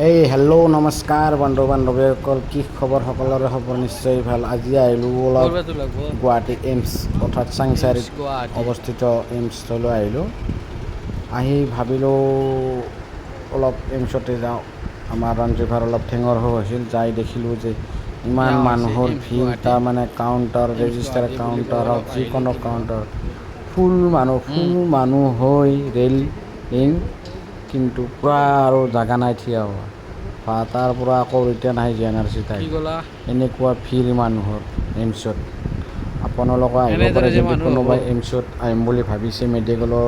এই হেল্ল' নমস্কাৰ বন্ধু বান্ধৱীসকল, কি খবৰ? সকলোৰে খবৰ নিশ্চয় ভাল। আজি আহিলোঁ অলপ গুৱাহাটী এইমছ অৰ্থাৎ চাংচাৰিত অৱস্থিত এইমছলৈ আহিলোঁ। আহি ভাবিলোঁ অলপ এইমছতে যাওঁ। আমাৰ ৰঞ্জুভাৰ অলপ ঠেঙৰ হৈ হৈছিল, যাই দেখিলোঁ যে ইমান মানুহৰ ভিৰ। তাৰমানে কাউণ্টাৰ, ৰেজিষ্টাৰ কাউণ্টাৰ হওক, যিকোনো কাউণ্টাৰ ফুল মানুহ হৈ ৰেলিং, কিন্তু পূৰা আৰু জাগা নাই থিয় হোৱা। তাৰ পৰা আকৌ ৰিটাৰ্ণ আহি JNRC এনেকুৱা ভিৰ মানুহৰ এইমছত। আপোনালোকে আহিব পাৰে যদি কোনোবাই এইমছত আহিম বুলি ভাবিছে, মেডিকেলৰ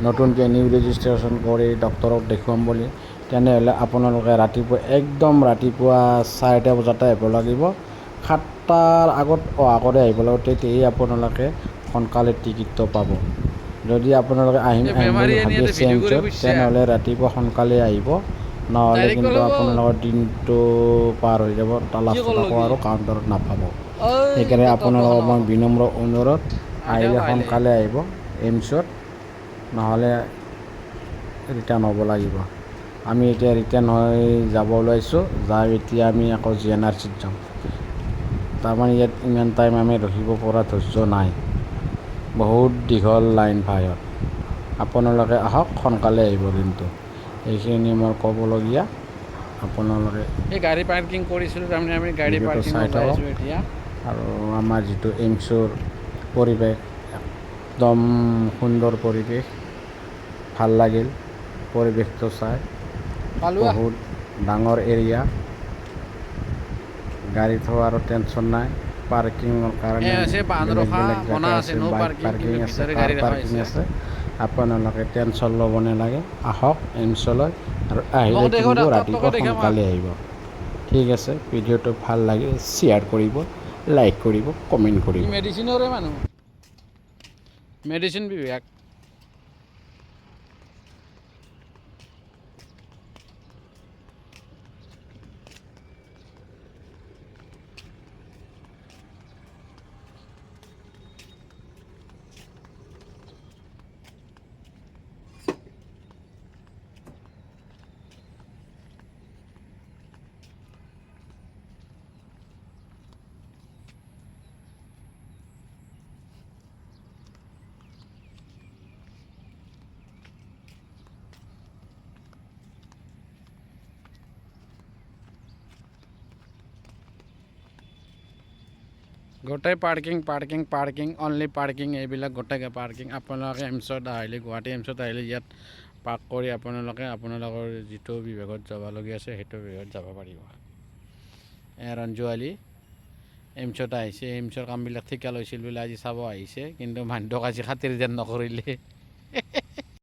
নতুনকৈ নিউ ৰেজিষ্ট্ৰেশ্যন কৰি ডক্তৰক দেখুৱাম বুলি, তেনেহ'লে আপোনালোকে একদম ৰাতিপুৱা 4টা বজাতে আহিব লাগিব। 7টাৰ আগত অহা কৰি আহিব লাগিব, তেতিয়াই আপোনালোকে সোনকালে টিকেটটো পাব। যদি আপোনালোকে আহিম বুলি ভাবি আছে এইমছত, তেনেহ'লে ৰাতিপুৱা সোনকালে আহিব, নহ'লে কিন্তু আপোনালোকৰ দিনটো পাৰ হৈ যাব, লাষ্টত আকৌ আৰু কাউণ্টাৰত নাপাব। সেইকাৰণে আপোনালোকক মই বিনম্ৰ অনুৰোধ, আহিলে সোনকালে আহিব এইমছত, নহ'লে ৰিটাৰ্ণ হ'ব লাগিব। আমি এতিয়া ৰিটাৰ্ণ হৈ যাব ওলাইছোঁ। এতিয়া আমি আকৌ JNRCত যাম। তাৰমানে ইয়াত ইমান টাইম আমি ৰখিব পৰা ধৈৰ্য নাই, বহুত দীঘল লাইন বাহিৰত। আপোনালোকে আহক, সোনকালে আহিব। কিন্তু এইখিনি মই ক'বলগীয়া। আপোনালোকে এই গাড়ী পাৰ্কিং কৰিছিলোঁ, তাৰমানে আমি গাড়ী ভিডিঅ'টো পাৰ্কিং চাই ওলাই থাকক। আছোঁ এতিয়া। আৰু আমাৰ যিটো এইমছৰ পৰিৱেশ, একদম সুন্দৰ পৰিৱেশ, ভাল লাগিল পৰিৱেশটো চাই। বহুত ডাঙৰ এৰিয়া, গাড়ী থোৱাৰো টেনশ্যন নাই। পাৰ্কিঙৰ কাৰণে বেলেগ বেলেগ জেগা আছে, বাইক পাৰ্কিং আছে, কাৰ পাৰ্কিং আছে। আপোনালোকে টেনশ্যন ল'ব নালাগে, আহক এইমছলৈ। আৰু আহিলে কিন্তু ৰাতিপুৱা সোনকালে আহিব। ঠিক আছে, ভিডিঅ'টো ভাল লাগে শ্বেয়াৰ কৰিব, লাইক কৰিব, কমেণ্ট কৰিব। মেডিচিনৰে মানুহ, মেডিচিন বিভাগ। গোটেই পাৰ্কিং, অনলি পাৰ্কিং, এইবিলাক গোটেই পাৰ্কিং। আপোনালোকে এইমছত আহিলে, গুৱাহাটী এইমছত আহিলে ইয়াত পাৰ্ক কৰি আপোনালোকৰ যিটো বিভাগত যাবলগীয়া আছে সেইটো বিভাগত যাব পাৰিব। ৰঞ্জু আলী এইমছত আহিছে, এইমছৰ কামবিলাক ঠিকা লৈছিল বোলে, আজি চাব আহিছে, কিন্তু মানুহটোক আজি খাতিৰ যেন নকৰিলে।